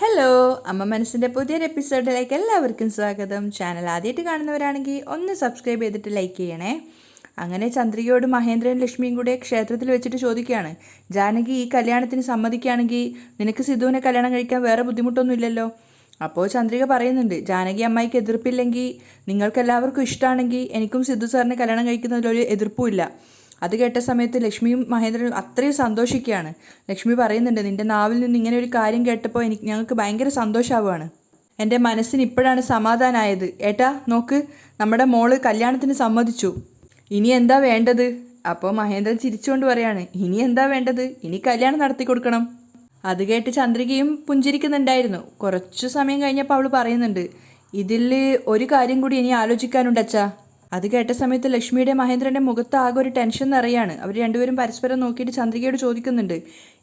Hello, അമ്മ മനസ്സിൻ്റെ പുതിയൊരു എപ്പിസോഡിലേക്ക് എല്ലാവർക്കും സ്വാഗതം. ചാനൽ ആദ്യമായിട്ട് കാണുന്നവരാണെങ്കിൽ ഒന്ന് സബ്സ്ക്രൈബ് ചെയ്തിട്ട് ലൈക്ക് ചെയ്യണേ. അങ്ങനെ ചന്ദ്രികയോട് മഹേന്ദ്രൻ ലക്ഷ്മിയും കൂടെ ക്ഷേത്രത്തിൽ വെച്ചിട്ട് ചോദിക്കുകയാണ്, ജാനകി ഈ കല്യാണത്തിന് സമ്മതിക്കുകയാണെങ്കിൽ നിനക്ക് സിദ്ധുവിനെ കല്യാണം കഴിക്കാൻ വേറെ ബുദ്ധിമുട്ടൊന്നും ഇല്ലല്ലോ. അപ്പോൾ ചന്ദ്രിക പറയുന്നുണ്ട്, ജാനകി അമ്മായിക്ക് എതിർപ്പില്ലെങ്കിൽ നിങ്ങൾക്കെല്ലാവർക്കും ഇഷ്ടമാണെങ്കിൽ എനിക്കും സിദ്ധു സാറിനെ കല്യാണം കഴിക്കുന്നതിലൊരു എതിർപ്പുമില്ല. അത് കേട്ട സമയത്ത് ലക്ഷ്മിയും മഹേന്ദ്രനും അത്രയും സന്തോഷിക്കുകയാണ്. ലക്ഷ്മി പറയുന്നുണ്ട്, നിൻ്റെ നാവിൽ നിന്ന് ഇങ്ങനെ ഒരു കാര്യം കേട്ടപ്പോൾ ഞങ്ങൾക്ക് ഭയങ്കര സന്തോഷമാവുകയാണ്. എൻ്റെ മനസ്സിന് ഇപ്പോഴാണ് സമാധാനമായത്. ഏട്ടാ നോക്ക്, നമ്മുടെ മോള് കല്യാണത്തിന് സമ്മതിച്ചു. ഇനി എന്താ വേണ്ടത്? അപ്പോൾ മഹേന്ദ്രൻ ചിരിച്ചുകൊണ്ട് പറയാണ്, ഇനി എന്താ വേണ്ടത്? ഇനി കല്യാണം നടത്തി കൊടുക്കണം. അത് കേട്ട് ചന്ദ്രികയും പുഞ്ചിരിക്കുന്നുണ്ടായിരുന്നു. കുറച്ചു സമയം കഴിഞ്ഞപ്പോൾ അവൾ പറയുന്നുണ്ട്, ഇതിൽ ഒരു കാര്യം കൂടി ഇനി ആലോചിക്കാനുണ്ട് അച്ഛാ. അത് കേട്ട സമയത്ത് ലക്ഷ്മിയുടെ മഹേന്ദ്രൻ്റെ മുഖത്ത് ആകെ ഒരു ടെൻഷൻ നിറയാണ്. അവർ രണ്ടുപേരും പരസ്പരം നോക്കിയിട്ട് ചന്ദ്രികയോട് ചോദിക്കുന്നുണ്ട്,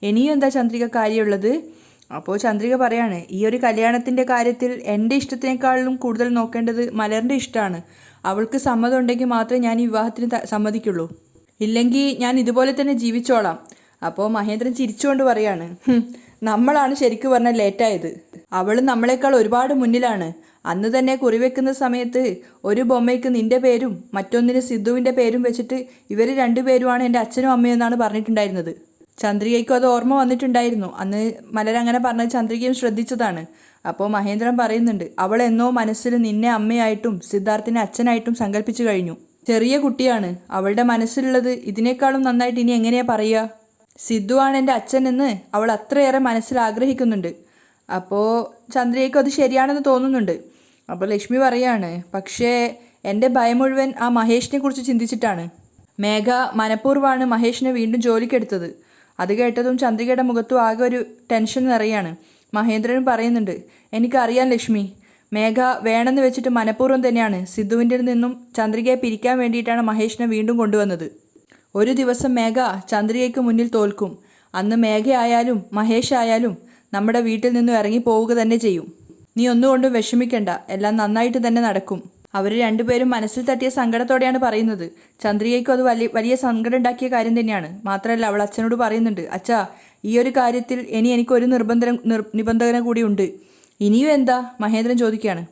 ഇനിയും എന്താ ചന്ദ്രിക കാര്യമുള്ളത്? അപ്പോൾ ചന്ദ്രിക പറയാണ്, ഈ ഒരു കല്യാണത്തിൻ്റെ കാര്യത്തിൽ എൻ്റെ ഇഷ്ടത്തിനേക്കാളും കൂടുതൽ നോക്കേണ്ടത് മലറിൻ്റെ ഇഷ്ടമാണ്. അവൾക്ക് സമ്മതം ഉണ്ടെങ്കിൽ മാത്രമേ ഞാൻ ഈ വിവാഹത്തിന് സമ്മതിക്കുള്ളൂ, ഇല്ലെങ്കിൽ ഞാൻ ഇതുപോലെ തന്നെ ജീവിച്ചോളാം. അപ്പോൾ മഹേന്ദ്രൻ ചിരിച്ചുകൊണ്ട് പറയാണ്, നമ്മളാണ് ശരിക്കും പറഞ്ഞാൽ ലേറ്റായത്. അവൾ നമ്മളെക്കാൾ ഒരുപാട് മുന്നിലാണ്. അന്ന് തന്നെ കുറിവെക്കുന്ന സമയത്ത് ഒരു ബൊമ്മയ്ക്ക് നിൻ്റെ പേരും മറ്റൊന്നിന് സിദ്ധുവിൻ്റെ പേരും വെച്ചിട്ട് ഇവർ രണ്ടുപേരുമാണ് എൻ്റെ അച്ഛനും അമ്മയും എന്നാണ് പറഞ്ഞിട്ടുണ്ടായിരുന്നത്. ചന്ദ്രികയ്ക്കും അത് ഓർമ്മ വന്നിട്ടുണ്ടായിരുന്നു. അന്ന് മലരങ്ങനെ പറഞ്ഞത് ചന്ദ്രികയും ശ്രദ്ധിച്ചതാണ്. അപ്പോൾ മഹേന്ദ്രൻ പറയുന്നുണ്ട്, അവൾ എന്നോ മനസ്സിൽ നിന്നെ അമ്മയായിട്ടും സിദ്ധാർത്ഥിനെ അച്ഛനായിട്ടും സങ്കല്പിച്ചു കഴിഞ്ഞു. ചെറിയ കുട്ടിയാണ്, അവളുടെ മനസ്സിലുള്ളത് ഇതിനേക്കാളും നന്നായിട്ട് ഇനി എങ്ങനെയാ പറയുക? സിദ്ധുവാണ് എൻ്റെ അച്ഛൻ എന്ന് അവൾ അത്രയേറെ മനസ്സിൽ ആഗ്രഹിക്കുന്നുണ്ട്. അപ്പോൾ ചന്ദ്രികയ്ക്കും അത് ശരിയാണെന്ന് തോന്നുന്നുണ്ട്. അപ്പോൾ ലക്ഷ്മി പറയാണ്, പക്ഷേ എൻ്റെ ഭയം മുഴുവൻ ആ മഹേഷിനെ കുറിച്ച് ചിന്തിച്ചിട്ടാണ്. മേഘ മനഃപൂർവ്വമാണ് മഹേഷിനെ വീണ്ടും ജോലിക്കെടുത്തത്. അത് കേട്ടതും ചന്ദ്രികയുടെ മുഖത്തും ആകെ ഒരു ടെൻഷൻ നിറയാണ്. മഹേന്ദ്രനും പറയുന്നുണ്ട്, എനിക്കറിയാം ലക്ഷ്മി, മേഘ വേണമെന്ന് വെച്ചിട്ട് മനഃപൂർവ്വം തന്നെയാണ് സിദ്ധുവിൻ്റെ നിന്നും ചന്ദ്രികയെ പിരിക്കാൻ വേണ്ടിയിട്ടാണ് മഹേഷിനെ വീണ്ടും കൊണ്ടുവന്നത്. ഒരു ദിവസം മേഘ ചന്ദ്രികയ്ക്ക് മുന്നിൽ തോൽക്കും. അന്ന് മേഘ ആയാലും മഹേഷ് ആയാലും നമ്മുടെ വീട്ടിൽ നിന്നും ഇറങ്ങി പോവുക തന്നെ ചെയ്യും. നീ ഒന്നുകൊണ്ടും വിഷമിക്കണ്ട, എല്ലാം നന്നായിട്ട് തന്നെ നടക്കും. അവർ രണ്ടുപേരും മനസ്സിൽ തട്ടിയ സങ്കടത്തോടെയാണ് പറയുന്നത്. ചന്ദ്രികയ്ക്കും അത് വലിയ സങ്കടം ഉണ്ടാക്കിയ കാര്യം തന്നെയാണ്. മാത്രമല്ല അവൾ അച്ഛനോട് പറയുന്നുണ്ട്, അച്ഛാ, ഈ ഒരു കാര്യത്തിൽ എനിക്കൊരു നിബന്ധന കൂടി ഉണ്ട്. ഇനിയും എന്താ? മഹേന്ദ്രൻ ചോദിക്കുകയാണ്.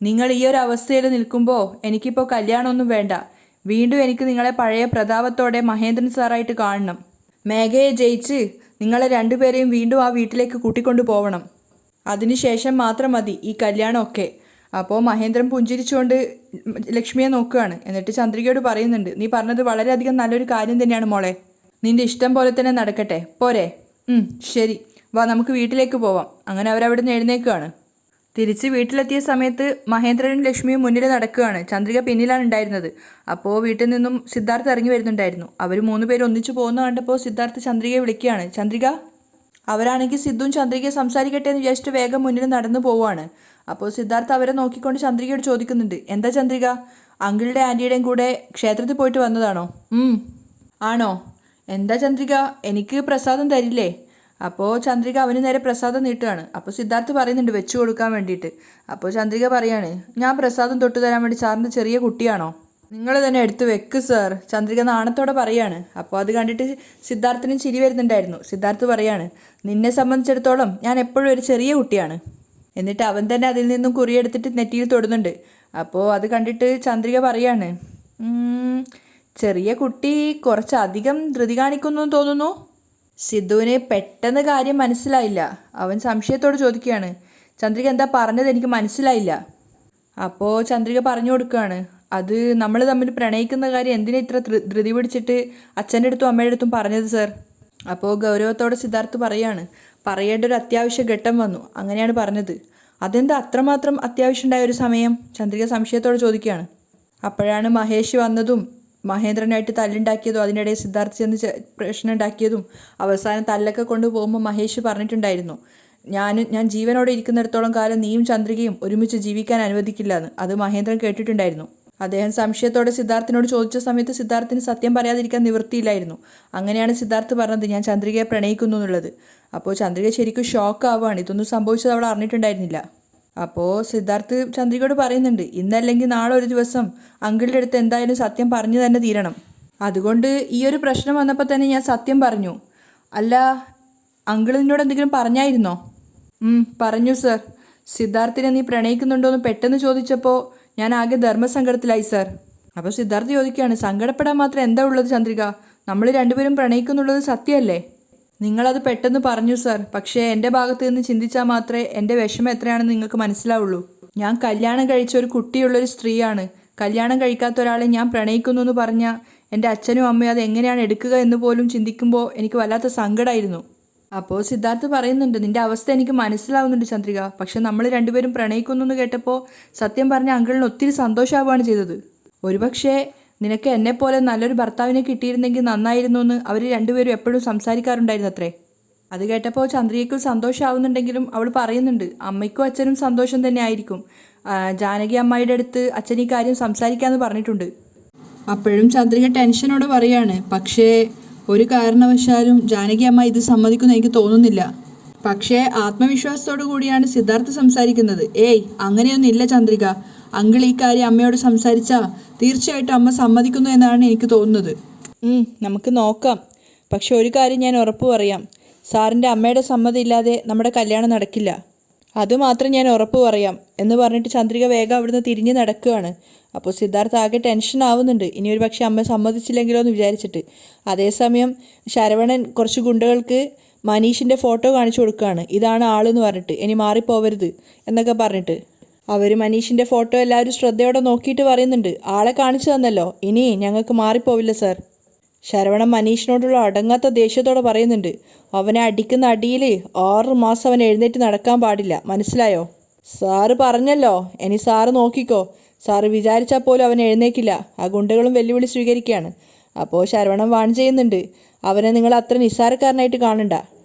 നിങ്ങൾ ഈ ഒരു അവസ്ഥയിൽ നിൽക്കുമ്പോൾ എനിക്കിപ്പോൾ കല്യാണമൊന്നും വേണ്ട. വീണ്ടും എനിക്ക് നിങ്ങളെ പഴയ പ്രതാപത്തോടെ മഹേന്ദ്രൻ സാറായിട്ട് കാണണം. മേഘയെ ജയിച്ച് നിങ്ങളെ രണ്ടുപേരെയും വീണ്ടും ആ വീട്ടിലേക്ക് കൂട്ടിക്കൊണ്ടു പോവണം. അതിനുശേഷം മാത്രം മതി ഈ കല്യാണമൊക്കെ. അപ്പോൾ മഹേന്ദ്രൻ പുഞ്ചിരിച്ചുകൊണ്ട് ലക്ഷ്മിയെ നോക്കുകയാണ്. എന്നിട്ട് ചന്ദ്രികയോട് പറയുന്നുണ്ട്, നീ പറഞ്ഞത് വളരെയധികം നല്ലൊരു കാര്യം തന്നെയാണ് മോളെ. നിൻ്റെ ഇഷ്ടം പോലെ തന്നെ നടക്കട്ടെ, പോരെ? ശരി, വാ നമുക്ക് വീട്ടിലേക്ക് പോവാം. അങ്ങനെ അവരവിടെ നിന്ന് എഴുന്നേൽക്കുകയാണ്. തിരിച്ച് വീട്ടിലെത്തിയ സമയത്ത് മഹേന്ദ്രനും ലക്ഷ്മിയും മുന്നിൽ നടക്കുകയാണ്. ചന്ദ്രിക പിന്നിലാണ് ഉണ്ടായിരുന്നത്. അപ്പോൾ വീട്ടിൽ നിന്നും സിദ്ധാർത്ഥ് ഇറങ്ങി വരുന്നുണ്ടായിരുന്നു. അവർ 3 പേര് ഒന്നിച്ചു പോകുന്ന കണ്ടപ്പോൾ സിദ്ധാർത്ഥ് ചന്ദ്രികയെ വിളിക്കുകയാണ്, ചന്ദ്രിക. അവരാണെങ്കിൽ സിദ്ധുവും ചന്ദ്രികയെ സംസാരിക്കട്ടെ എന്ന് വിചാരിച്ചിട്ട് വേഗം മുന്നിൽ നടന്നു പോവുകയാണ്. അപ്പോൾ സിദ്ധാർത്ഥ് അവരെ നോക്കിക്കൊണ്ട് ചന്ദ്രികയോട് ചോദിക്കുന്നുണ്ട്, എന്താ ചന്ദ്രിക, അങ്കിളുടെ ആൻറ്റിയുടെയും കൂടെ ക്ഷേത്രത്തിൽ പോയിട്ട് വന്നതാണോ? ആണോ? എന്താ ചന്ദ്രിക, എനിക്ക് പ്രസാദം തരില്ലേ? അപ്പോൾ ചന്ദ്രിക അവന് നേരെ പ്രസാദം നീട്ടുകയാണ്. അപ്പോൾ സിദ്ധാർത്ഥ് പറയുന്നുണ്ട് വെച്ചു കൊടുക്കാൻ വേണ്ടിയിട്ട്. അപ്പോൾ ചന്ദ്രിക പറയാണ്, ഞാൻ പ്രസാദം തൊട്ട് തരാൻ വേണ്ടി സാറിൻ്റെ ചെറിയ കുട്ടിയാണോ? നിങ്ങൾ തന്നെ എടുത്ത് വെക്ക് സാർ, ചന്ദ്രിക നാണത്തോടെ പറയാണ്. അപ്പോൾ അത് കണ്ടിട്ട് സിദ്ധാർത്ഥിനും ചിരി വരുന്നുണ്ടായിരുന്നു. സിദ്ധാർത്ഥ് പറയാണ്, നിന്നെ സംബന്ധിച്ചിടത്തോളം ഞാൻ എപ്പോഴും ഒരു ചെറിയ കുട്ടിയാണ്. എന്നിട്ട് അവൻ തന്നെ അതിൽ നിന്നും കുറിയെടുത്തിട്ട് നെറ്റിയിൽ തൊടുന്നുണ്ട്. അപ്പോൾ അത് കണ്ടിട്ട് ചന്ദ്രിക പറയാണ്, ചെറിയ കുട്ടി കുറച്ചധികം ധൃതി കാണിക്കുന്നു എന്ന് തോന്നുന്നു. സിദ്ധുവിന് പെട്ടെന്ന് കാര്യം മനസ്സിലായില്ല. അവൻ സംശയത്തോട് ചോദിക്കുകയാണ്, ചന്ദ്രിക എന്താ പറഞ്ഞത്, എനിക്ക് മനസ്സിലായില്ല. അപ്പോൾ ചന്ദ്രിക പറഞ്ഞു കൊടുക്കുകയാണ്, അത് നമ്മൾ തമ്മിൽ പ്രണയിക്കുന്ന കാര്യം എന്തിനാ ഇത്ര ധൃതി പിടിച്ചിട്ട് അച്ഛൻ്റെ അടുത്തും അമ്മയുടെ അടുത്തും പറഞ്ഞത് സാർ? അപ്പോൾ ഗൗരവത്തോടെ സിദ്ധാർത്ഥ് പറയേണ്ട ഒരു അത്യാവശ്യ ഘട്ടം വന്നു, അങ്ങനെയാണ് പറഞ്ഞത്. അതെന്താ അത്രമാത്രം അത്യാവശ്യം ഉണ്ടായ ഒരു സമയം? ചന്ദ്രിക സംശയത്തോടെ ചോദിക്കുകയാണ്. അപ്പോഴാണ് മഹേഷ് വന്നതും മഹേന്ദ്രനായിട്ട് തല്ലുണ്ടാക്കിയതും അതിനിടയിൽ സിദ്ധാർത്ഥ് ചെന്ന് പ്രശ്നം ഉണ്ടാക്കിയതും അവസാനം തല്ലൊക്കെ കൊണ്ടുപോകുമ്പോൾ മഹേഷ് പറഞ്ഞിട്ടുണ്ടായിരുന്നു, ഞാൻ ജീവനോടെ ഇരിക്കുന്നിടത്തോളം കാലം നീയും ചന്ദ്രികയും ഒരുമിച്ച് ജീവിക്കാൻ അനുവദിക്കില്ല എന്ന്. അത് മഹേന്ദ്രൻ കേട്ടിട്ടുണ്ടായിരുന്നു. അദ്ദേഹം സംശയത്തോടെ സിദ്ധാർത്ഥിനോട് ചോദിച്ച സമയത്ത് സിദ്ധാർത്ഥിന് സത്യം പറയാതിരിക്കാൻ നിവൃത്തിയില്ലായിരുന്നു. അങ്ങനെയാണ് സിദ്ധാർത്ഥ് പറഞ്ഞത്, ഞാൻ ചന്ദ്രികയെ പ്രണയിക്കുന്നു എന്നുള്ളത്. അപ്പോൾ ചന്ദ്രിക ശരിക്കും ഷോക്ക് ആവുകയാണ്. ഇതൊന്നും സംഭവിച്ചത് അവൾ അറിഞ്ഞിട്ടുണ്ടായിരുന്നില്ല. അപ്പോൾ സിദ്ധാർത്ഥ് ചന്ദ്രികയോട് പറയുന്നുണ്ട്, ഇന്നല്ലെങ്കിൽ നാളെ ഒരു ദിവസം അങ്കിളുടെ അടുത്ത് എന്തായാലും സത്യം പറഞ്ഞു തന്നെ തീരണം. അതുകൊണ്ട് ഈ ഒരു പ്രശ്നം വന്നപ്പോൾ തന്നെ ഞാൻ സത്യം പറഞ്ഞു. അല്ല, അങ്കിൾ നിന്നോട് എന്തെങ്കിലും പറഞ്ഞായിരുന്നോ? പറഞ്ഞു സർ. സിദ്ധാർത്ഥിനെ നീ പ്രണയിക്കുന്നുണ്ടോ എന്ന് പെട്ടെന്ന് ചോദിച്ചപ്പോൾ ഞാൻ ആകെ ധർമ്മസങ്കടത്തിലായി സർ. അപ്പോൾ സിദ്ധാർത്ഥ് ചോദിക്കുകയാണ്, സങ്കടപ്പെടാൻ മാത്രം എന്താ ഉള്ളത് ചന്ദ്രിക? നമ്മൾ രണ്ടുപേരും പ്രണയിക്കുന്നുള്ളത് സത്യമല്ലേ? നിങ്ങളത് പെട്ടെന്ന് പറഞ്ഞു സർ. പക്ഷേ എൻ്റെ ഭാഗത്ത് നിന്ന് ചിന്തിച്ചാൽ മാത്രമേ എൻ്റെ വിഷമം എത്രയാണെന്ന് നിങ്ങൾക്ക് മനസ്സിലാവുള്ളൂ. ഞാൻ കല്യാണം കഴിച്ച ഒരു കുട്ടിയുള്ളൊരു സ്ത്രീയാണ്. കല്യാണം കഴിക്കാത്ത ഒരാളെ ഞാൻ പ്രണയിക്കുന്നു എന്ന് പറഞ്ഞാൽ എൻ്റെ അച്ഛനും അമ്മയും അത് എങ്ങനെയാണ് എടുക്കുക എന്ന് പോലും ചിന്തിക്കുമ്പോൾ എനിക്ക് വല്ലാത്ത സങ്കടമായിരുന്നു. അപ്പോൾ സിദ്ധാർത്ഥ് പറയുന്നുണ്ട്, നിൻ്റെ അവസ്ഥ എനിക്ക് മനസ്സിലാവുന്നുണ്ട് ചന്ദ്രിക. പക്ഷെ നമ്മൾ രണ്ടുപേരും പ്രണയിക്കുന്നു എന്ന് കേട്ടപ്പോൾ സത്യം പറഞ്ഞ അങ്കിളിന് ഒത്തിരി സന്തോഷമാവുകയാണ് ചെയ്തത്. ഒരുപക്ഷെ നിനക്ക് എന്നെപ്പോലെ നല്ലൊരു ഭർത്താവിനെ കിട്ടിയിരുന്നെങ്കിൽ നന്നായിരുന്നു എന്ന് അവർ രണ്ടുപേരും എപ്പോഴും സംസാരിക്കാറുണ്ടായിരുന്നു അത്രേ. അത് കേട്ടപ്പോൾ ചന്ദ്രികയ്ക്കും സന്തോഷമാവുന്നുണ്ടെങ്കിലും അവൾ പറയുന്നുണ്ട്, അമ്മയ്ക്കും അച്ഛനും സന്തോഷം തന്നെ ആയിരിക്കും. ജാനകി അമ്മായിയുടെ അടുത്ത് അച്ഛൻ ഈ കാര്യം സംസാരിക്കാമെന്ന് പറഞ്ഞിട്ടുണ്ട്. അപ്പോഴും ചന്ദ്രിക ടെൻഷനോടെ പറയാണ്, പക്ഷേ ഒരു കാരണവശാലും ജാനകി അമ്മ ഇത് സമ്മതിക്കുമെന്ന് എനിക്ക് തോന്നുന്നില്ല. പക്ഷേ ആത്മവിശ്വാസത്തോടു കൂടിയാണ് സിദ്ധാർത്ഥ് സംസാരിക്കുന്നത്. അങ്ങനെയൊന്നും ഇല്ല ചന്ദ്രിക. അങ്കിൾ ഈ കാര്യം അമ്മയോട് സംസാരിച്ചാൽ തീർച്ചയായിട്ടും അമ്മ സമ്മതിക്കുന്നു എന്നാണ് എനിക്ക് തോന്നുന്നത്. നമുക്ക് നോക്കാം. പക്ഷെ ഒരു കാര്യം ഞാൻ ഉറപ്പ് പറയാം, സാറിൻ്റെ അമ്മയുടെ സമ്മതം ഇല്ലാതെ നമ്മുടെ കല്യാണം നടക്കില്ല. അതുമാത്രം ഞാൻ ഉറപ്പ് പറയാം എന്ന് പറഞ്ഞിട്ട് ചന്ദ്രിക വേഗം അവിടുന്ന് തിരിഞ്ഞ് നടക്കുകയാണ്. അപ്പോൾ സിദ്ധാർത്ഥ് ആകെ ടെൻഷൻ ആവുന്നുണ്ട്, ഇനി ഒരു പക്ഷേ അമ്മ സമ്മതിച്ചില്ലെങ്കിലോ എന്ന് വിചാരിച്ചിട്ട്. അതേസമയം ശരവണൻ കുറച്ച് ഗുണ്ടകൾക്ക് മനീഷിൻ്റെ ഫോട്ടോ കാണിച്ചു കൊടുക്കുകയാണ്. ഇതാണ് ആളെന്ന് പറഞ്ഞിട്ട്, ഇനി മാറിപ്പോവരുത് എന്നൊക്കെ പറഞ്ഞിട്ട്. അവർ മനീഷിൻ്റെ ഫോട്ടോ എല്ലാവരും ശ്രദ്ധയോടെ നോക്കിയിട്ട് പറയുന്നുണ്ട്, ആളെ കാണിച്ചു തന്നല്ലോ, ഇനി ഞങ്ങൾക്ക് മാറിപ്പോവില്ല സാർ. ശരവണൻ മനീഷിനോടുള്ള അടങ്ങാത്ത ദേഷ്യത്തോടെ പറയുന്നുണ്ട്, അവനെ അടിക്കുന്ന അടിയിൽ 6 മാസം അവൻ എഴുന്നേറ്റ് നടക്കാൻ പാടില്ല, മനസ്സിലായോ? സാറ് പറഞ്ഞല്ലോ, ഇനി സാറ് നോക്കിക്കോ. സാറ് വിചാരിച്ചാൽ പോലും അവൻ എഴുന്നേക്കില്ല. ആ ഗുണ്ടകളും വെല്ലുവിളി സ്വീകരിക്കുകയാണ്. അപ്പോൾ ശരവണൻ വാൺ ചെയ്യുന്നുണ്ട്, അവനെ നിങ്ങൾ അത്ര നിസ്സാരക്കാരനായിട്ട് കാണണ്ട.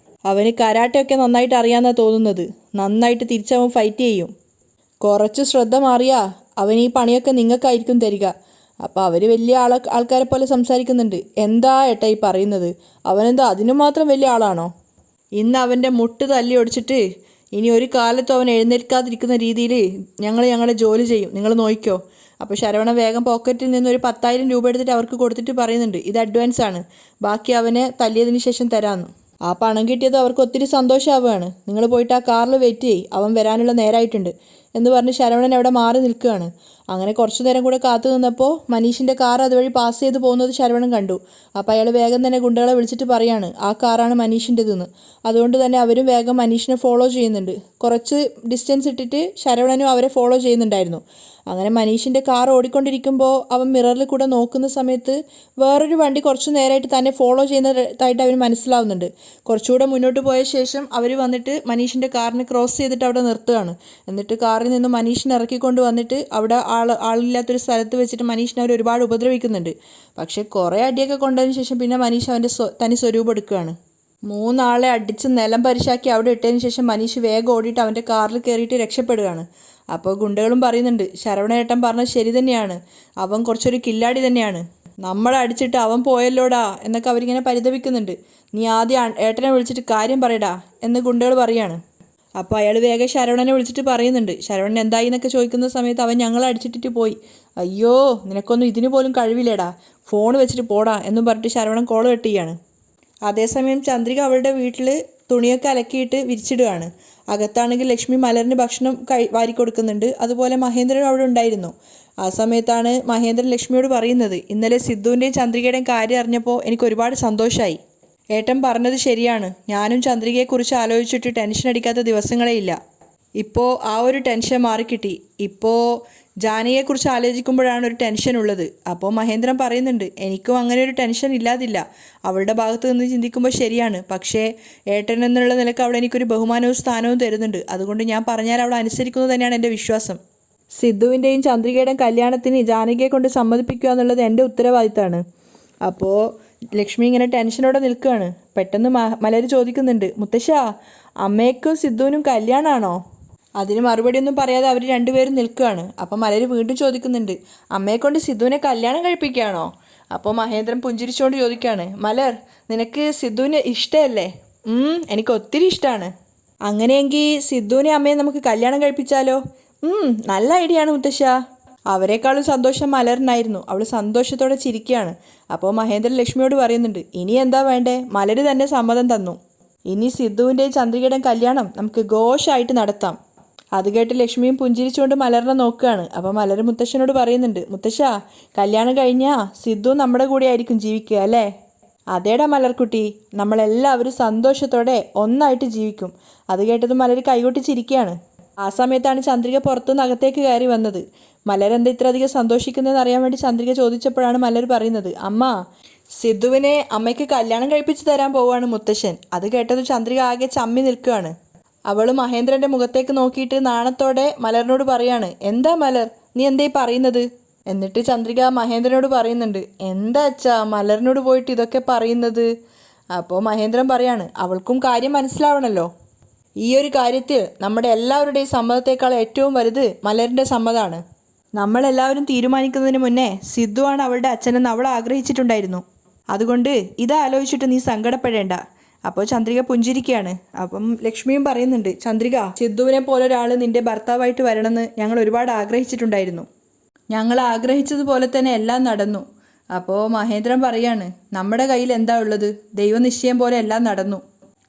അവന് കരാട്ടയൊക്കെ നന്നായിട്ട് അറിയാമെന്നാണ് തോന്നുന്നത്. നന്നായിട്ട് തിരിച്ചവൻ ഫൈറ്റ് ചെയ്യും. കുറച്ച് ശ്രദ്ധ മാറിയാ അവൻ ഈ പണിയൊക്കെ നിങ്ങൾക്കായിരിക്കും തരിക. അപ്പോൾ അവർ വലിയ ആൾക്കാരെ പോലെ സംസാരിക്കുന്നുണ്ട്. എന്താ ഏട്ടാ ഈ പറയുന്നത്? അവനെന്താ അതിനു മാത്രം വലിയ ആളാണോ? ഇന്ന് അവൻ്റെ മുട്ട് തല്ലി ഒടിച്ചിട്ട് ഇനി ഒരു കാലത്തും അവൻ എഴുന്നേൽക്കാതിരിക്കുന്ന രീതിയിൽ ഞങ്ങളുടെ ജോലി ചെയ്യും, നിങ്ങൾ നോക്കിക്കോ. അപ്പോൾ ശരവണ വേഗം പോക്കറ്റിൽ നിന്ന് ഒരു 10,000 രൂപ എടുത്തിട്ട് അവർക്ക് കൊടുത്തിട്ട് പറയുന്നുണ്ട്, ഇത് അഡ്വാൻസ് ആണ്, ബാക്കി അവനെ തല്ലിയതിന് ശേഷം തരാമെന്ന്. ആ പണം കിട്ടിയത് അവർക്ക് ഒത്തിരി സന്തോഷമാവുകയാണ്. നിങ്ങൾ പോയിട്ട് ആ കാറിൽ വെയിറ്റ് ചെയ്യ്, അവൻ വരാനുള്ള നേരമായിട്ടുണ്ട് എന്ന് പറഞ്ഞ് ശരവണൻ അവിടെ മാറി നിൽക്കുകയാണ്. അങ്ങനെ കുറച്ചു നേരം കൂടെ കാത്തു നിന്നപ്പോൾ മനീഷിൻ്റെ കാർ അതുവഴി പാസ് ചെയ്ത് പോകുന്നത് ശരവണൻ കണ്ടു. അപ്പോൾ അയാൾ വേഗം തന്നെ ഗുണ്ടകളെ വിളിച്ചിട്ട് പറയാണ്, ആ കാറാണ് മനീഷിൻ്റെതെന്ന്. അതുകൊണ്ട് തന്നെ അവരും വേഗം മനീഷിനെ ഫോളോ ചെയ്യുന്നുണ്ട്. കുറച്ച് ഡിസ്റ്റൻസ് ഇട്ടിട്ട് ശരവണനും അവരെ ഫോളോ ചെയ്യുന്നുണ്ടായിരുന്നു. അങ്ങനെ മനീഷിൻ്റെ കാർ ഓടിക്കൊണ്ടിരിക്കുമ്പോൾ അവൻ മിററിൽ കൂടെ നോക്കുന്ന സമയത്ത് വേറൊരു വണ്ടി കുറച്ച് നേരമായിട്ട് തന്നെ ഫോളോ ചെയ്യുന്നതായിട്ട് അവന് മനസ്സിലാവുന്നുണ്ട്. കുറച്ചുകൂടെ മുന്നോട്ട് പോയ ശേഷം അവർ വന്നിട്ട് മനീഷിൻ്റെ കാറിനെ ക്രോസ് ചെയ്തിട്ട് അവിടെ നിർത്തുകയാണ്. എന്നിട്ട് കാറിൽ നിന്ന് മനീഷിനെ ഇറക്കിക്കൊണ്ട് വന്നിട്ട് അവിടെ ആളില്ലാത്തൊരു സ്ഥലത്ത് വെച്ചിട്ട് മനീഷിനെ അവർ ഒരുപാട് ഉപദ്രവിക്കുന്നുണ്ട്. പക്ഷേ കുറേ അടിയൊക്കെ കൊണ്ടതിന് ശേഷം പിന്നെ മനീഷ് അവൻ്റെ തനി സ്വരൂപം എടുക്കുകയാണ്. 3 ആളെ അടിച്ച് നിലം പരിശാക്കി അവിടെ ഇട്ടതിന് ശേഷം മനീഷ് വേഗം ഓടിയിട്ട് അവൻ്റെ കാറിൽ കയറിയിട്ട് രക്ഷപ്പെടുകയാണ്. അപ്പോൾ ഗുണ്ടകളും പറയുന്നുണ്ട്, ശരവണേട്ടൻ പറഞ്ഞത് ശരി തന്നെയാണ്, അവൻ കുറച്ചൊരു കില്ലാടി തന്നെയാണ്, നമ്മളെ അടിച്ചിട്ട് അവൻ പോയല്ലോടാ എന്നൊക്കെ അവരിങ്ങനെ പരിതപിക്കുന്നുണ്ട്. നീ ആദ്യം ഏട്ടനെ വിളിച്ചിട്ട് കാര്യം പറയടാ എന്ന് ഗുണ്ടകൾ പറയാണ്. അപ്പോൾ അയാൾ വേഗം ശരവണനെ വിളിച്ചിട്ട് പറയുന്നുണ്ട്, ശരവണൻ എന്തായി എന്നൊക്കെ ചോദിക്കുന്ന സമയത്ത് അവൻ ഞങ്ങളെ അടിച്ചിട്ടിട്ട് പോയി. അയ്യോ നിനക്കൊന്നും ഇതിനു പോലും കഴിവില്ലേടാ, ഫോൺ വെച്ചിട്ട് പോടാ എന്നും പറഞ്ഞിട്ട് ശരവണൻ കോൾ കട്ട് ചെയ്യാണ്. അതേസമയം ചന്ദ്രിക അവളുടെ വീട്ടിൽ തുണിയൊക്കെ അലക്കിയിട്ട് വിരിച്ചിടുകയാണ്. അകത്താണെങ്കിൽ ലക്ഷ്മി മലറിന് ഭക്ഷണം വാരിക്കൊടുക്കുന്നുണ്ട്. അതുപോലെ മഹേന്ദ്രൻ അവിടെ ഉണ്ടായിരുന്നു. ആ സമയത്താണ് മഹേന്ദ്രൻ ലക്ഷ്മിയോട് പറയുന്നത്, ഇന്നലെ സിദ്ധുവിൻ്റെയും ചന്ദ്രികയുടെയും കാര്യം അറിഞ്ഞപ്പോൾ എനിക്ക് ഒരുപാട് സന്തോഷമായി. ഏട്ടൻ പറഞ്ഞത് ശരിയാണ്, ഞാനും ചന്ദ്രികയെക്കുറിച്ച് ആലോചിച്ചിട്ട് ടെൻഷൻ അടിക്കാത്ത ദിവസങ്ങളേ ഇല്ല. ഇപ്പോൾ ആ ഒരു ടെൻഷൻ മാറിക്കിട്ടി. ഇപ്പോൾ ജാനകിയെക്കുറിച്ച് ആലോചിക്കുമ്പോഴാണ് ഒരു ടെൻഷൻ ഉള്ളത്. അപ്പോൾ മഹേന്ദ്രൻ പറയുന്നുണ്ട്, എനിക്കും അങ്ങനെ ഒരു ടെൻഷൻ ഇല്ലാതില്ല. അവളുടെ ഭാഗത്ത് നിന്ന് ചിന്തിക്കുമ്പോൾ ശരിയാണ്. പക്ഷേ ഏട്ടൻ എന്നുള്ള നിലക്ക് അവൾ എനിക്കൊരു ബഹുമാനവും സ്ഥാനവും തരുന്നുണ്ട്. അതുകൊണ്ട് ഞാൻ പറഞ്ഞാൽ അവൾ അനുസരിക്കുന്നത് തന്നെയാണ് എൻ്റെ വിശ്വാസം. സിദ്ധുവിൻ്റെയും ചന്ദ്രികയുടെയും കല്യാണത്തിന് ജാനകിയെ കൊണ്ട് സമ്മതിപ്പിക്കുക എന്നുള്ളത് എൻ്റെ ഉത്തരവാദിത്തമാണ്. അപ്പോൾ ലക്ഷ്മി ഇങ്ങനെ ടെൻഷനോടെ നിൽക്കുകയാണ്. പെട്ടെന്ന് മലര് ചോദിക്കുന്നുണ്ട്, മുത്തശ്ശ അമ്മയ്ക്കും സിദ്ധുവിനും കല്യാണമാണോ? അതിന് മറുപടിയൊന്നും പറയാതെ അവർ രണ്ടുപേരും നിൽക്കുകയാണ്. അപ്പം മലര് വീണ്ടും ചോദിക്കുന്നുണ്ട്, അമ്മയെക്കൊണ്ട് സിദ്ധുവിനെ കല്യാണം കഴിപ്പിക്കുകയാണോ? അപ്പോൾ മഹേന്ദ്രൻ പുഞ്ചിരിച്ചുകൊണ്ട് ചോദിക്കുകയാണ്, മലർ നിനക്ക് സിദ്ധുവിനെ ഇഷ്ടമല്ലേ? എനിക്ക് ഒത്തിരി ഇഷ്ടമാണ്. അങ്ങനെയെങ്കിൽ സിദ്ധുവിനെ അമ്മയെ നമുക്ക് കല്യാണം കഴിപ്പിച്ചാലോ? നല്ല ഐഡിയ ആണ് മുത്തശ്ശ. അവരെക്കാളും സന്തോഷം മലറിനായിരുന്നു. അവൾ സന്തോഷത്തോടെ ചിരിക്കുകയാണ്. അപ്പോൾ മഹേന്ദ്രൻ ലക്ഷ്മിയോട് പറയുന്നുണ്ട്, ഇനി എന്താ വേണ്ടേ, മലര് തന്നെ സമ്മതം തന്നു. ഇനി സിദ്ധുവിൻ്റെയും ചന്ദ്രികയുടെയും കല്യാണം നമുക്ക് ഘോഷായിട്ട് നടത്താം. അത് കേട്ട് ലക്ഷ്മിയും പുഞ്ചിരിച്ചുകൊണ്ട് മലറിനെ നോക്കുകയാണ്. അപ്പോൾ മലർ മുത്തശ്ശനോട് പറയുന്നുണ്ട്, മുത്തശ്ശ, കല്യാണം കഴിഞ്ഞാൽ സിദ്ധു നമ്മുടെ കൂടെ ആയിരിക്കും ജീവിക്കുക അല്ലേ? അതേടാ മലർക്കുട്ടി, നമ്മളെല്ലാവരും സന്തോഷത്തോടെ ഒന്നായിട്ട് ജീവിക്കും. അത് കേട്ടത് മലർ കൈകൊട്ടി ചിരിക്കുകയാണ്. ആ സമയത്താണ് ചന്ദ്രിക പുറത്തുനിന്ന് അകത്തേക്ക് കയറി വന്നത്. മലരെന്താ ഇത്രയധികം സന്തോഷിക്കുന്നതെന്ന് അറിയാൻ വേണ്ടി ചന്ദ്രിക ചോദിച്ചപ്പോഴാണ് മലർ പറയുന്നത്, അമ്മ, സിദ്ധുവിനെ അമ്മയ്ക്ക് കല്യാണം കഴിപ്പിച്ച് തരാൻ പോവാണ് മുത്തശ്ശൻ. അത് കേട്ടത് ചന്ദ്രിക ആകെ ചമ്മി നിൽക്കുകയാണ്. അവൾ മഹേന്ദ്രൻ്റെ മുഖത്തേക്ക് നോക്കിയിട്ട് നാണത്തോടെ മലറിനോട് പറയാണ്, എന്താ മലർ, നീ എന്തേ പറയുന്നത്? എന്നിട്ട് ചന്ദ്രിക മഹേന്ദ്രനോട് പറയുന്നുണ്ട്, എന്താ അച്ഛാ മലറിനോട് പോയിട്ട് ഇതൊക്കെ പറയുന്നത്? അപ്പോൾ മഹേന്ദ്രൻ പറയാണ്, അവൾക്കും കാര്യം മനസ്സിലാവണമല്ലോ. ഈ ഒരു കാര്യത്തിൽ നമ്മുടെ എല്ലാവരുടെയും സമ്മതത്തേക്കാൾ ഏറ്റവും വലുത് മലറിൻ്റെ സമ്മതമാണ്. നമ്മളെല്ലാവരും തീരുമാനിക്കുന്നതിന് മുന്നേ സിദ്ധുവാണ് അവളുടെ അച്ഛനെന്ന് അവൾ ആഗ്രഹിച്ചിട്ടുണ്ടായിരുന്നു. അതുകൊണ്ട് ഇതാലോചിച്ചിട്ട് നീ സങ്കടപ്പെടേണ്ട. അപ്പോൾ ചന്ദ്രിക പുഞ്ചിരിക്കുകയാണ്. അപ്പം ലക്ഷ്മിയും പറയുന്നുണ്ട്, ചന്ദ്രിക, സിദ്ധുവിനെ പോലൊരാൾ നിന്റെ ഭർത്താവായിട്ട് വരണമെന്ന് ഞങ്ങൾ ഒരുപാട് ആഗ്രഹിച്ചിട്ടുണ്ടായിരുന്നു. ഞങ്ങൾ ആഗ്രഹിച്ചതുപോലെ തന്നെ എല്ലാം നടന്നു. അപ്പോൾ മഹേന്ദ്രൻ പറയാണ്, നമ്മുടെ കയ്യിൽ എന്താ ഉള്ളത്? ദൈവനിശ്ചയം പോലെ എല്ലാം നടന്നു.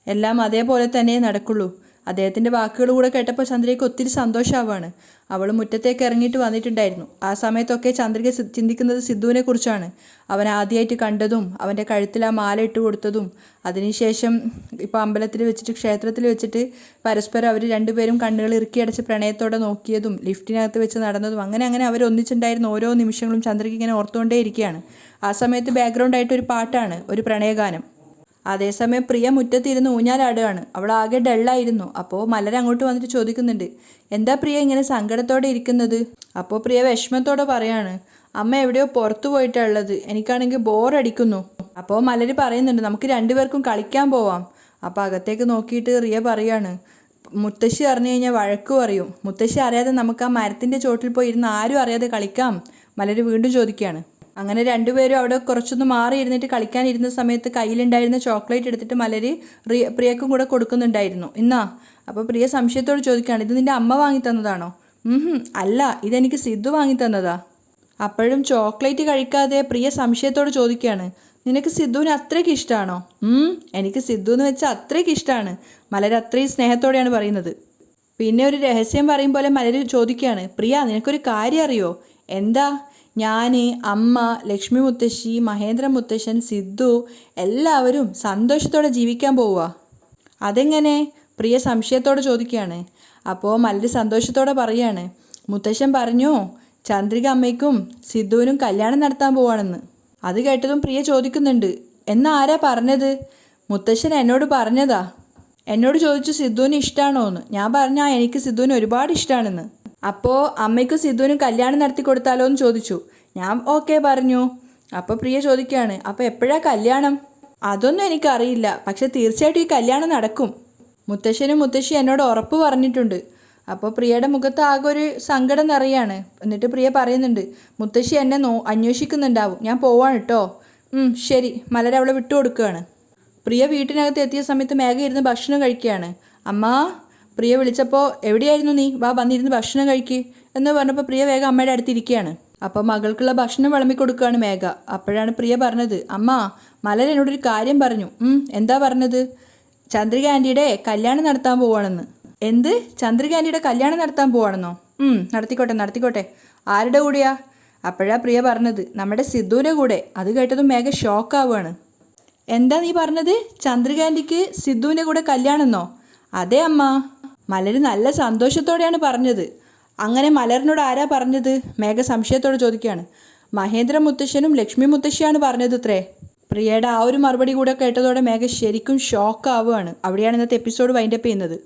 എല്ലാം അതേപോലെ തന്നെ നടക്കുള്ളൂ. അദ്ദേഹത്തിൻ്റെ വാക്കുകൾ കൂടെ കേട്ടപ്പോൾ ചന്ദ്രികയ്ക്ക് ഒത്തിരി സന്തോഷമാവാണ്. അവൾ മുറ്റത്തേക്ക് ഇറങ്ങിയിട്ട് വന്നിട്ടുണ്ടായിരുന്നു. ആ സമയത്തൊക്കെ ചന്ദ്രിക ചിന്തിക്കുന്നത് സിദ്ധുവിനെ കുറിച്ചാണ്. അവൻ ആദ്യമായിട്ട് കണ്ടതും അവൻ്റെ കഴുത്തിൽ ആ മാല ഇട്ട് കൊടുത്തതും അതിനുശേഷം ഇപ്പോൾ അമ്പലത്തിൽ വെച്ചിട്ട് ക്ഷേത്രത്തിൽ വെച്ചിട്ട് പരസ്പരം അവർ രണ്ടുപേരും കണ്ണുകൾ ഇറുക്കിയടച്ച് പ്രണയത്തോടെ നോക്കിയതും ലിഫ്റ്റിനകത്ത് വെച്ച് നടന്നതും അങ്ങനെ അവർ ഒന്നിച്ചുണ്ടായിരുന്ന ഓരോ നിമിഷങ്ങളും ചന്ദ്രിക ഇങ്ങനെ ഓർത്തുകൊണ്ടേ ഇരിക്കുകയാണ്. ആ സമയത്ത് ബാക്ക്ഗ്രൗണ്ടായിട്ട് ഒരു പാട്ടാണ്, ഒരു പ്രണയഗാനം. അതേസമയം പ്രിയ മുറ്റത്തിരുന്ന് ഊഞ്ഞാലാടുകയാണ്. അവൾ ആകെ ഡള്ളായിരുന്നു. അപ്പോൾ മലർ അങ്ങോട്ട് വന്നിട്ട് ചോദിക്കുന്നുണ്ട്, എന്താ പ്രിയ ഇങ്ങനെ സങ്കടത്തോടെ ഇരിക്കുന്നത്? അപ്പോൾ പ്രിയ വിഷമത്തോടെ പറയാണ്, അമ്മ എവിടെയോ പുറത്തു പോയിട്ടുള്ളത്, എനിക്കാണെങ്കിൽ ബോറടിക്കുന്നു. അപ്പോൾ മലർ പറയുന്നുണ്ട്, നമുക്ക് രണ്ടുപേർക്കും കളിക്കാൻ പോവാം. അപ്പോൾ അകത്തേക്ക് നോക്കിയിട്ട് റിയ പറയാണ്, മുത്തശ്ശി അറിഞ്ഞു കഴിഞ്ഞാൽ വഴക്ക് പറയും. മുത്തശ്ശി അറിയാതെ നമുക്ക് ആ മരത്തിൻ്റെ ചോട്ടിൽ പോയി ഇരുന്ന് ആരും അറിയാതെ കളിക്കാം. മലർ വീണ്ടും ചോദിക്കുകയാണ്. അങ്ങനെ രണ്ടുപേരും അവിടെ കുറച്ചൊന്ന് മാറി ഇരുന്നിട്ട് കളിക്കാനിരുന്ന സമയത്ത് കയ്യിലുണ്ടായിരുന്ന ചോക്ലേറ്റ് എടുത്തിട്ട് മലർ പ്രിയക്കും കൂടെ കൊടുക്കുന്നുണ്ടായിരുന്നു. ഇന്നാ. അപ്പോൾ പ്രിയ സംശയത്തോട് ചോദിക്കുകയാണ്, ഇത് നിൻ്റെ അമ്മ വാങ്ങി തന്നതാണോ? അല്ല, ഇതെനിക്ക് സിദ്ധു വാങ്ങി തന്നതാ. അപ്പോഴും ചോക്ലേറ്റ് കഴിക്കാതെ പ്രിയ സംശയത്തോട് ചോദിക്കുകയാണ്, നിനക്ക് സിദ്ധുവിന് അത്രയ്ക്ക് ഇഷ്ടമാണോ? എനിക്ക് സിദ്ധു എന്ന് വെച്ചാൽ അത്രയ്ക്ക് ഇഷ്ടമാണ്. മലർ അത്രയും സ്നേഹത്തോടെയാണ് പറയുന്നത്. പിന്നെ ഒരു രഹസ്യം പറയും പോലെ മലർ ചോദിക്കുകയാണ്, പ്രിയ, നിനക്കൊരു കാര്യം അറിയോ? എന്താ? ഞാൻ, അമ്മ, ലക്ഷ്മി മുത്തശ്ശി, മഹേന്ദ്ര മുത്തശ്ശൻ, സിദ്ധു എല്ലാവരും സന്തോഷത്തോടെ ജീവിക്കാൻ പോവുക. അതെങ്ങനെ? പ്രിയ സംശയത്തോടെ ചോദിക്കുകയാണ്. അപ്പോൾ മലർ സന്തോഷത്തോടെ പറയാണ്, മുത്തശ്ശൻ പറഞ്ഞു ചന്ദ്രിക അമ്മയ്ക്കും സിദ്ധുവിനും കല്യാണം നടത്താൻ പോവാണെന്ന്. അത് കേട്ടതും പ്രിയ ചോദിക്കുന്നുണ്ട്, എന്നാ ആരാ പറഞ്ഞത്? മുത്തശ്ശൻ എന്നോട് പറഞ്ഞതാ. എന്നോട് ചോദിച്ചു സിദ്ധുവിന് ഇഷ്ടമാണോ എന്ന്. ഞാൻ പറഞ്ഞാൽ എനിക്ക് സിദ്ധുവിന് ഒരുപാട് ഇഷ്ടമാണെന്ന്. അപ്പോൾ അമ്മയ്ക്കും സിദ്ധുവിനും കല്യാണം നടത്തി കൊടുത്താലോ എന്ന് ചോദിച്ചു. ഞാൻ ഓക്കെ പറഞ്ഞു. അപ്പോൾ പ്രിയ ചോദിക്കുകയാണ്, അപ്പോൾ എപ്പോഴാണ് കല്യാണം? അതൊന്നും എനിക്കറിയില്ല, പക്ഷെ തീർച്ചയായിട്ടും ഈ കല്യാണം നടക്കും. മുത്തശ്ശനും മുത്തശ്ശി എന്നോട് ഉറപ്പ് പറഞ്ഞിട്ടുണ്ട്. അപ്പോൾ പ്രിയയുടെ മുഖത്ത് ആകെ ഒരു സങ്കടം നിറയാണ്. എന്നിട്ട് പ്രിയ പറയുന്നുണ്ട്, മുത്തശ്ശി എന്നെ അന്വേഷിക്കുന്നുണ്ടാവും, ഞാൻ പോവാണ് കേട്ടോ. ശരി. മലർ അവളെ വിട്ടു കൊടുക്കുകയാണ്. പ്രിയ വീട്ടിനകത്ത് എത്തിയ സമയത്ത് മേഘ ഇരുന്ന് ഭക്ഷണം കഴിക്കുകയാണ്. അമ്മ, പ്രിയ വിളിച്ചപ്പോൾ എവിടെയായിരുന്നു നീ? വാ, വന്നിരുന്ന് ഭക്ഷണം കഴിക്ക് എന്ന് പറഞ്ഞപ്പോൾ പ്രിയ വേഗം അമ്മയുടെ അടുത്തിരിക്കുകയാണ്. അപ്പോൾ മകൾക്കുള്ള ഭക്ഷണം വിളമ്പി കൊടുക്കുകയാണ് മേഘ. അപ്പോഴാണ് പ്രിയ പറഞ്ഞത്, അമ്മ, മലർ എന്നോടൊരു കാര്യം പറഞ്ഞു. എന്താ പറഞ്ഞത്? ചന്ദ്രിക ആൻറ്റിയുടെ കല്യാണം നടത്താൻ പോവാണെന്ന്. എന്ത്? ചന്ദ്രിക ആൻറ്റിയുടെ കല്യാണം നടത്താൻ പോവാണെന്നോ? നടത്തിക്കോട്ടെ. ആരുടെ കൂടെയാ? അപ്പോഴാണ് പ്രിയ പറഞ്ഞത്, നമ്മുടെ സിദ്ധുവിൻ്റെ കൂടെ. അത് കേട്ടതും മേഘ ഷോക്കാവുകയാണ്. എന്താ നീ പറഞ്ഞത്? ചന്ദ്രിക ആൻറ്റിക്ക് സിദ്ധുവിൻ്റെ കൂടെ കല്യാണമെന്നോ? അതെ അമ്മ. മലർ നല്ല സന്തോഷത്തോടെയാണ് പറഞ്ഞത്. അങ്ങനെ മലറിനോട് ആരാ പറഞ്ഞത്? മേഘ സംശയത്തോടെ ചോദിക്കുകയാണ്. മഹേന്ദ്ര മുത്തശ്ശനും ലക്ഷ്മി മുത്തശ്ശിയാണ് പറഞ്ഞത് അത്രേ. പ്രിയയുടെ ആ ഒരു മറുപടി കൂടെ കേട്ടതോടെ മേഘ ശരിക്കും ഷോക്കാവുകയാണ്. അവിടെയാണ് ഇന്നത്തെ എപ്പിസോഡ് വൈൻഡപ്പ് ചെയ്യുന്നത്.